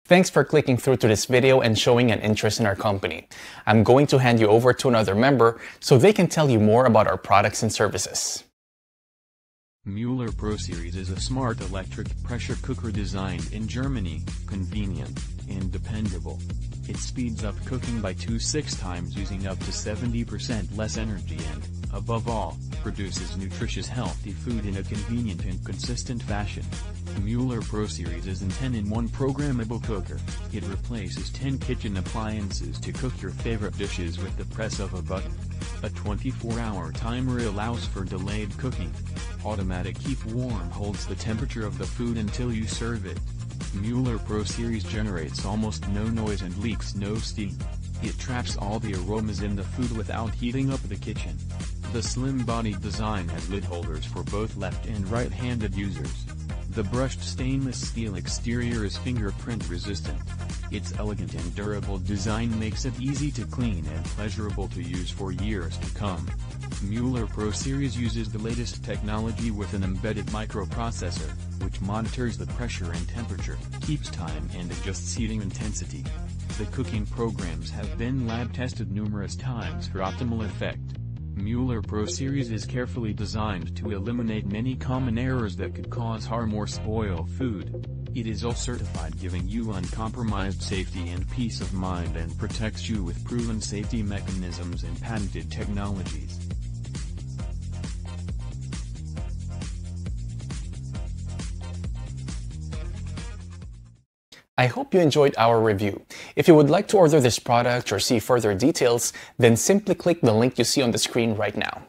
Thanks for clicking through to this video and showing an interest in our company. I'm going to hand you over to another member so they can tell you more about our products and services. Mueller Pro Series is a smart electric pressure cooker designed in Germany, convenient, and dependable. It speeds up cooking by 2-6 times using up to 70% less energy and, above all, produces nutritious healthy food in a convenient and consistent fashion. Mueller Pro Series is an 10-in-1 programmable cooker. It replaces 10 kitchen appliances to cook your favorite dishes with the press of a button. A 24-hour timer allows for delayed cooking. Automatic keep warm holds the temperature of the food until you serve it. Mueller Pro Series generates almost no noise and leaks no steam. It traps all the aromas in the food without heating up the kitchen. The slim-bodied design has lid holders for both left and right-handed users. The brushed stainless steel exterior is fingerprint resistant. Its elegant and durable design makes it easy to clean and pleasurable to use for years to come. Mueller Pro Series uses the latest technology with an embedded microprocessor, which monitors the pressure and temperature, keeps time and adjusts heating intensity. The cooking programs have been lab-tested numerous times for optimal effect. Mueller Pro Series is carefully designed to eliminate many common errors that could cause harm or spoil food. It is all certified, giving you uncompromised safety and peace of mind, and protects you with proven safety mechanisms and patented technologies. I hope you enjoyed our review. If you would like to order this product or see further details, then simply click the link you see on the screen right now.